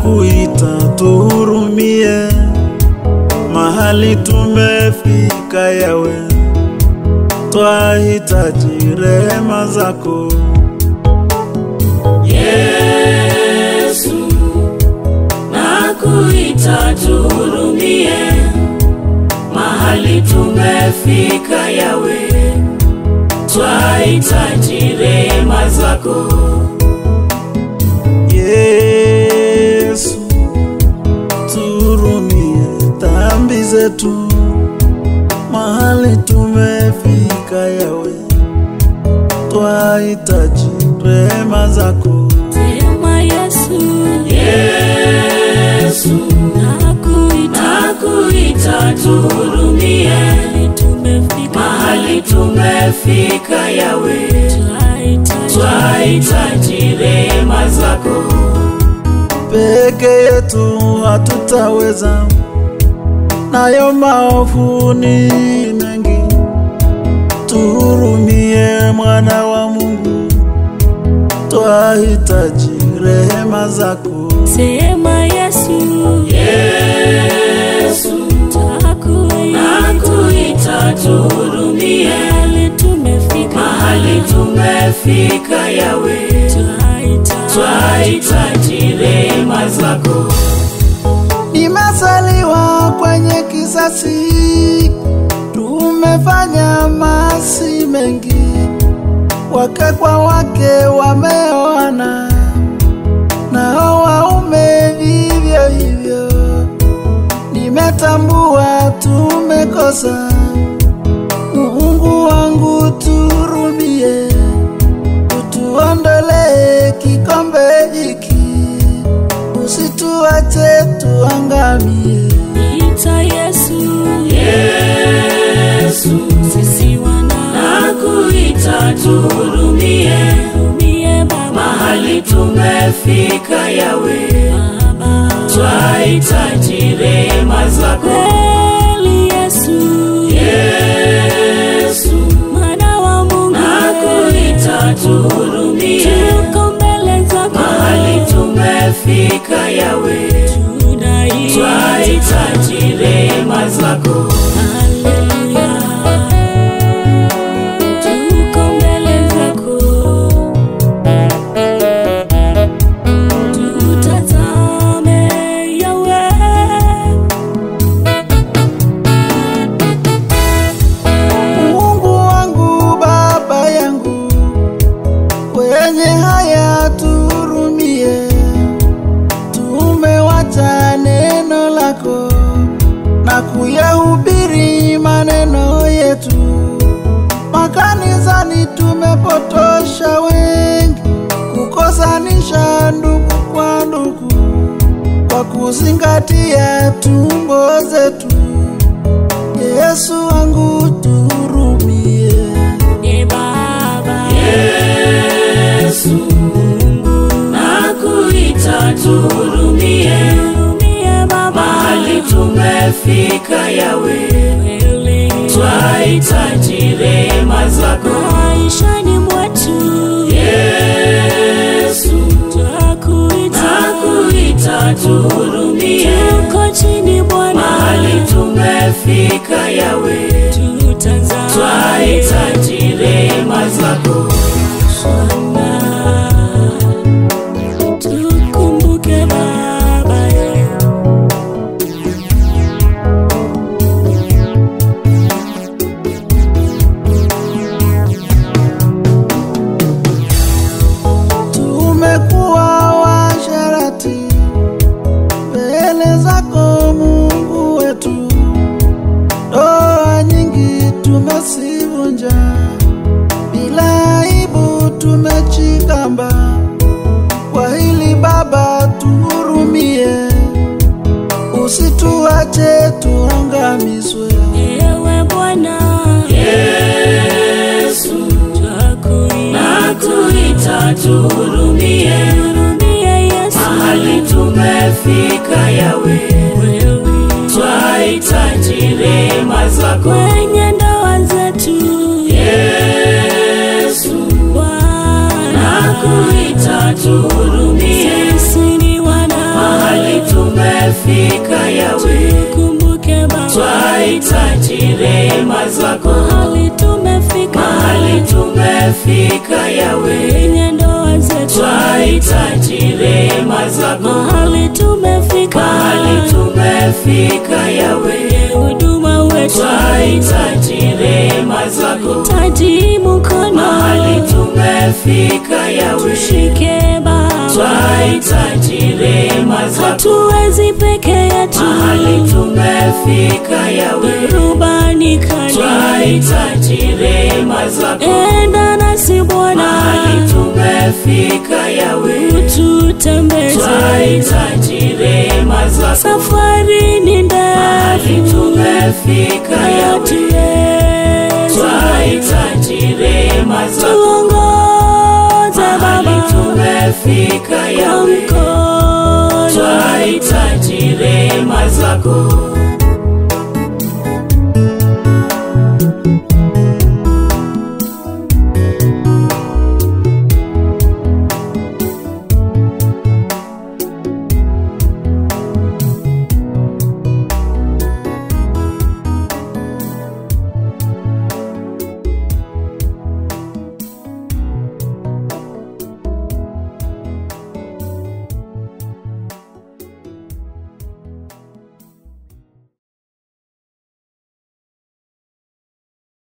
tunakuita tuhurumie, mahali tumefika Yawe, twahitaji rehema zako. Yesu, nakuita tuhurumie, mahali tumefika Yawe, twahitaji rehema zako. Yesu, tuhurumie dhambi zetu, mahali tumefika Yawe, twahitaji rehema zako. Sema Yesu, Yesu, nakuita tuhurumie, mahali tumefika Yawe, twahitaji rehema zako. Peke yetu hatutaweza, nayo maovu ni mengi. Tuhurumie mwana wa Mungu, twahitaji rehema zako. Sema Yesu, Yesu, nakuita tuhurumie, mahali tumefika Yawe, twahitaji rehema zako. Nimezaliwa kwenye kizazi, tumefanya maasi mengi, wake kwa wake wameoana, nao waume vivyo hivyo. Nimetambua tumekosa, Mungu wangu tuhurumie, utuondolee kikombe hiki, usituache tuangamie. Ita Yesu, Yesu, sisi nakuita tuhurumie, mahali tumefika Yawe, twahitaji rehema zako. Yesu, Yesu, mwana wa Mungu, nakuita tuhurumie, mahali tumefika Yawe, twahitaji rehema zako. Na kuyahubiri maneno yetu, makanisani tumepotosha wengi, kukosanisha ndugu kwa ndugu, kwa kuzingatia tumbo zetu. Yesu wangu tuhurumie. Baba Yesu, nakuita tuhurumie, mahali tumefika Yawe, twahitaji rehema zako. Maishani mwetu Yesu, nakuita tuhurumie, mahali tumefika Yawe, twahitaji rehema zako. Tukumbuke Baba, tumekuwa washarati mbele zako Mungu wetu, ndoa nyingi tumesivunja, bila aibu tumechikamba. Kwa hili Baba tuhurumie, usituache tuangamizwe. Ewe Bwana Yesu, nakuita tuhurumie, mahali tumefika Yawe, twahitaji rehema zako. Kwenye ndoa zetu Yesu, nakuita tuhurumie, mahali tumefika Yawe, tukumbuke Baba, twahitaji rehema zako. mahali tumefika, Mahali tumefika Yawe, kwenye ndoa zetu, twahitaji rehema zako. mahali tumefika, Mahali tumefika Yawe, huduma wetu, twahitaji rehema zako. taji mkono, Mahali tumefika Yawe, tushike Baba, twahitaji rehema zako. hatuwezi peke yetu, Mahali tumefika Yawe, rubani kali, twahitaji rehema zako. enda nasi Bwana, Mahali tumefika Yawe, tutembeze, twahitaji rehema zako. safari ni Mahali ndefu, tumefika Yawe, twahitaji rehema zako. tuongoze Mahali Baba, tumefika Yawe, mkono, twahitaji rehema zako.